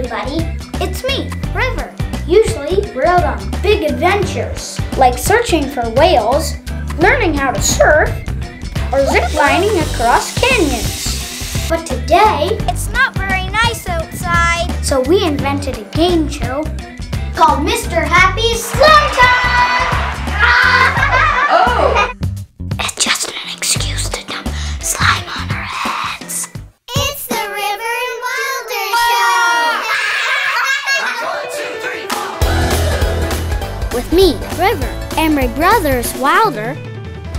everybody. It's me, River. Usually, we're out on big adventures, like searching for whales, learning how to surf, or ziplining across canyons. But today, it's not very nice outside, so we invented a game show called Mr. Happy's Slime Time! Oh! It's just an excuse to dump slime on our heads. It's the River and Wilder Show! With me, River, and my brothers Wilder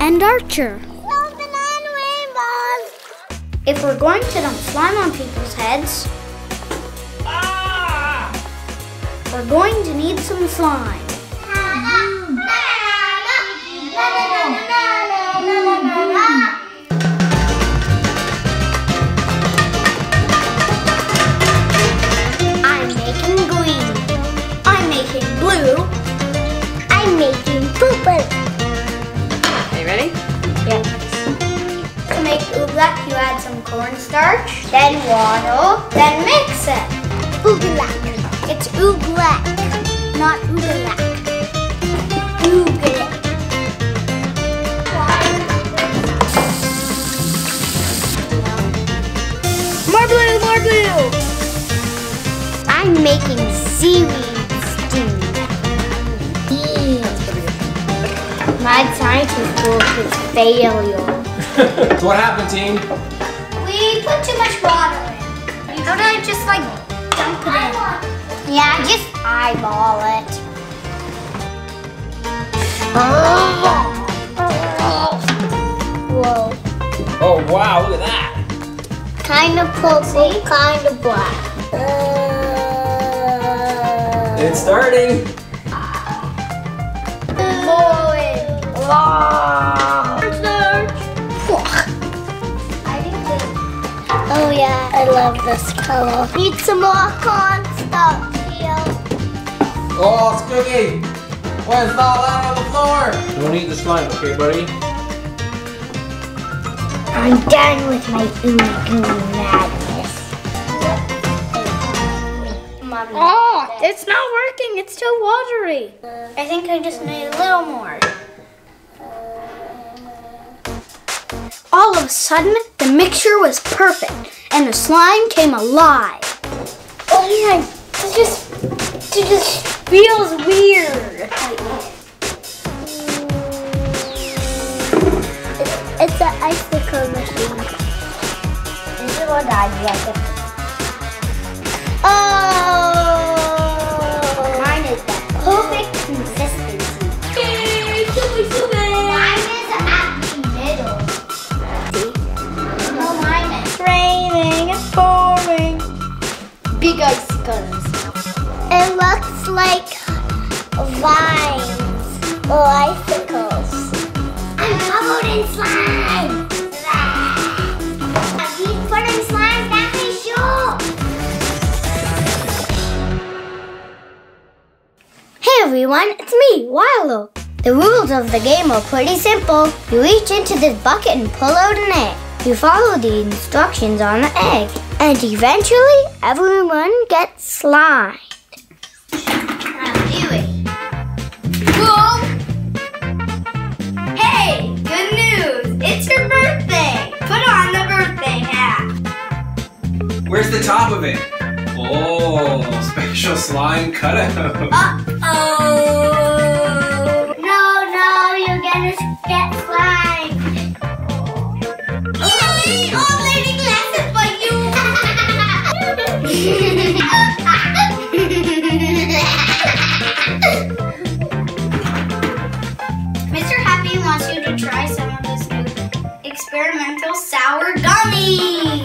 and Archer. Open on rainbows! If we're going to dump slime on people's heads, we're going to need some slime. I'm making green. I'm making blue. I'm making purple. Are you ready? Yes. To make oobleck, you add some cornstarch, then water, then mix it. Oobleck. It's oobleck, not oobleck. Oobleck. More blue, more blue. I'm making seaweed stew. My scientist work is failure. So what happened, team? We put too much water in. How do I just like dump it in? Yeah, just eyeball it. Whoa. Oh wow, look at that. Kind of purple, kind of black. It's starting. Oh yeah, I love this color. Need some more cornstarch here. Oh, it's cooking. Why is it all out on the floor? Don't eat the slime, okay, buddy? I'm done with my ooey madness. Oh, it's not working. It's too watery. I think I just need a little more. All of a sudden, the mixture was perfect, and the slime came alive. Oh yeah, it just Feels weird. it's an icicle machine. This is what I get. Oh! Mine is the perfect consistency. Yay! Mine is at the middle. No, mine is raining. It's pouring. Big icicles. It looks like vines or icicles. I'm covered in slime. He's putting slime down his shoe. Hey everyone, it's me, Wilder. The rules of the game are pretty simple. You reach into this bucket and pull out an egg. You follow the instructions on the egg, and eventually everyone gets slime. I'll do it. Whoa! Hey, good news! It's your birthday! Put on the birthday hat. Where's the top of it? Oh, special slime cutout. Uh-oh! No, you're gonna get slime. Old lady glasses for you! Mr. Happy wants you to try some of his new experimental sour gummies.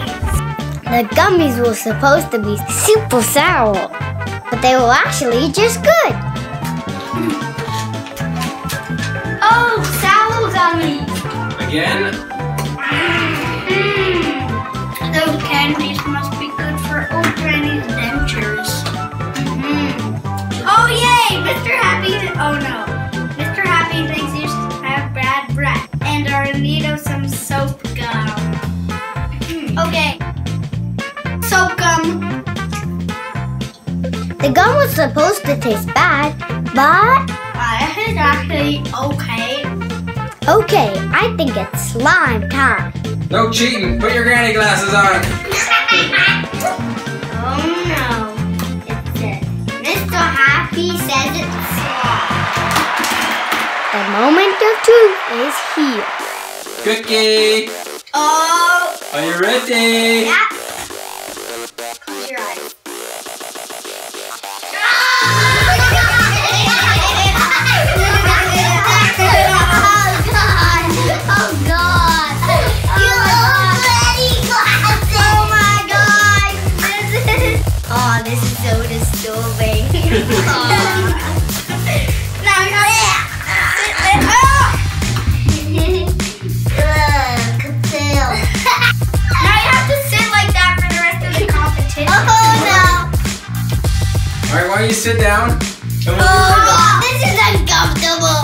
The gummies were supposed to be super sour, but they were actually just good. Oh, sour gummies! Again? Those candies must be good for old Granny's dentures. Oh yay! Mr. Happy, oh no. Mr. Happy thinks you have bad breath and are in need of some soap gum. Okay. Soap gum. The gum was supposed to taste bad, but It's actually okay. okay, I think it's slime time. No cheating. Put your granny glasses on. Oh no. It's it. Mr. Happy says it's slime. The moment of truth is here. Cookie. Oh. Are you ready? Yeah. Close your eyes. Oh God! You already glasses! Oh my God! Oh, this is so disturbing. Now you're Now you have to sit like that for the rest of the competition. Oh no! All right, why don't you sit down? Oh God, this is uncomfortable.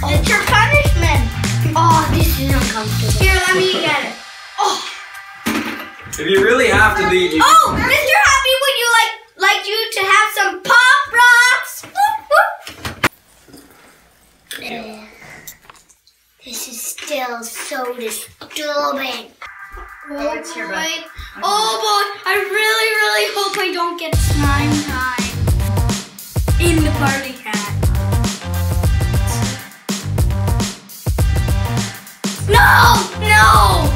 It's your punishment. Oh, this is uncomfortable. Here, let me get it. Oh, If you really have to leave, you. oh, Mr. Happy, would you like you to have some Pop Rocks? This is still so disturbing. What's your boy? Oh boy, I really, really hope I don't get slime time in the party hat. No, no!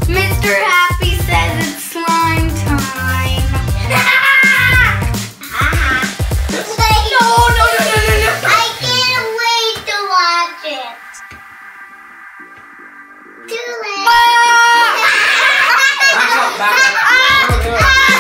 Mr. Happy says it's slime time. No. I can't wait to watch it. Too late. Back up, back up.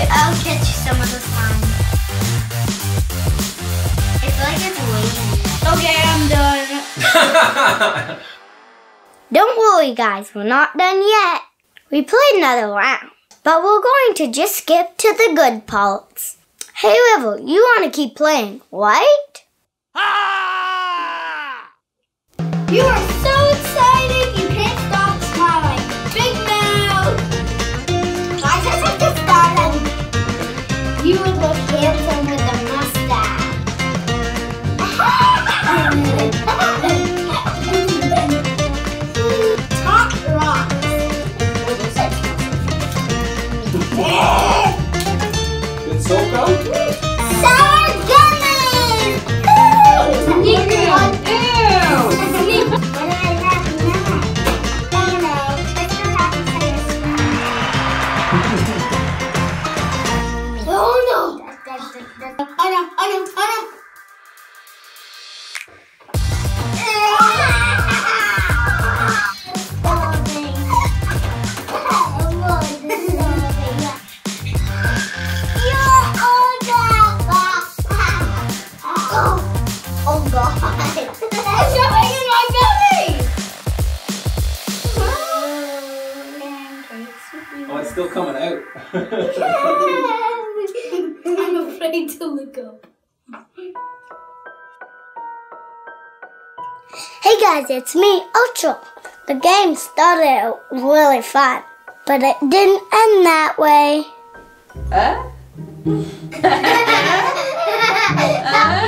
I'll catch you some of the slime. I feel like it's waiting. Okay, I'm done. Don't worry guys, we're not done yet. We played another round, but we're going to just skip to the good parts. Hey River, you want to keep playing, right? You are so excited, you can't stop smiling. Big mouth. I just have to start and You would look handsome with a mustache. Top rocks. It's so cold. Sour gummies! Sneak it on. Sneak. What do I have now? Oh no, Mr. Happy says oh no! I know. Oh God! It's jumping in my belly. Oh, it's still coming out. I'm afraid to look up. Hey guys, it's me, Ultra. The game started out really fun, but it didn't end that way. That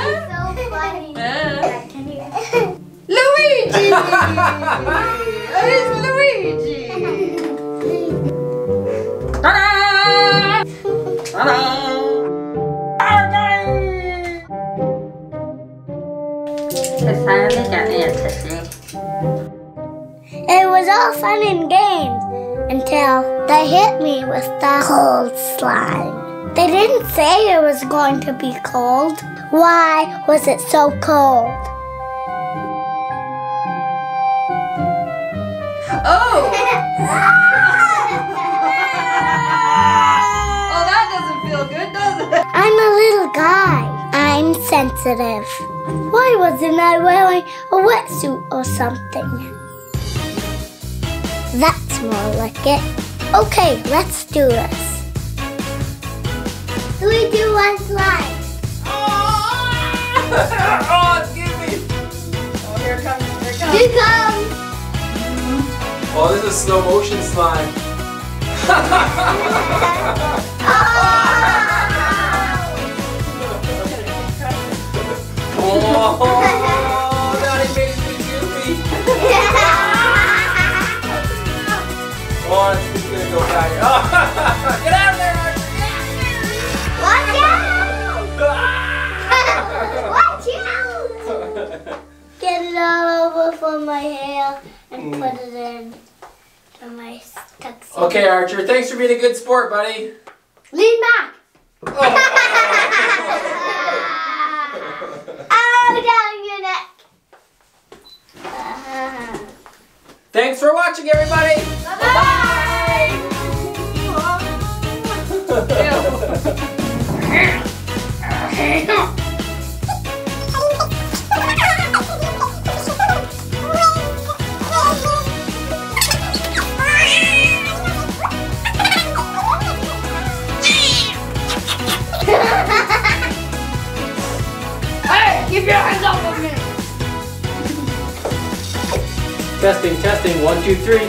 was so funny. Luigi! It's Luigi! Ta-da! Ta-da! It's finally getting it to see. It was all fun and games until they hit me with the cold slime. They didn't say it was going to be cold. Why was it so cold? Oh! Oh, that doesn't feel good, does it? I'm a little guy. I'm sensitive. Why wasn't I wearing a wetsuit or something? That's looks more like it. Okay, let's do this. 3, 2, 1, slide. Oh, excuse me. Oh, here it comes. Here it comes. Here it comes. Oh, this is slow motion slime. Oh, that makes me goofy. Oh, it's just gonna go back. Oh, get out of there, Archie. Watch out! Watch out! Get it all over from my hair and put it in my tuxedo. Okay, Archer, thanks for being a good sport, buddy. Lean back. Oh, down your neck. Thanks for watching, everybody. Bye. Hey, keep your hands off of me. Testing, testing. 1, 2, 3.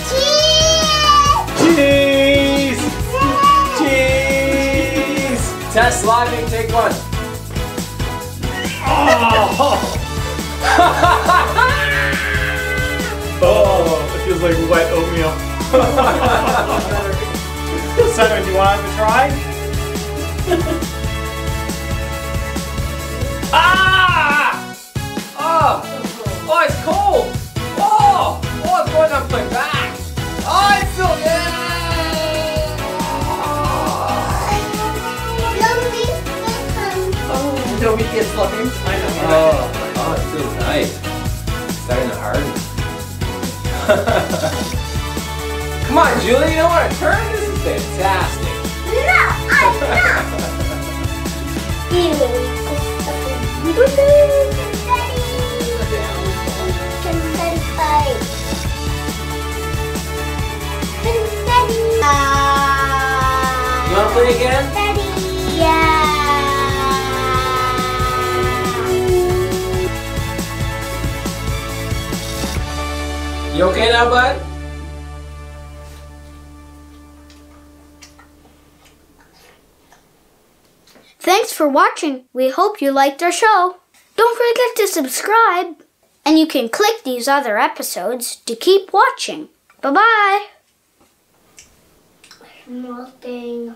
Cheese! Cheese! Cheese! Test sliming, take 1. Oh, it feels like wet oatmeal. Simon, do you want to try? Ah! Oh! Oh, it's cold! Oh! Oh, it's going up my back! Oh, it's so good! Oh, nobody gets slime. I know. Oh, it feels nice. It's starting to harden. Come on, Julie, you don't want to turn? This is fantastic. No, I'm not. You want to play again? Yeah. You okay now, bud? Thanks for watching. We hope you liked our show. Don't forget to subscribe. And you can click these other episodes to keep watching. Bye-bye. Nothing.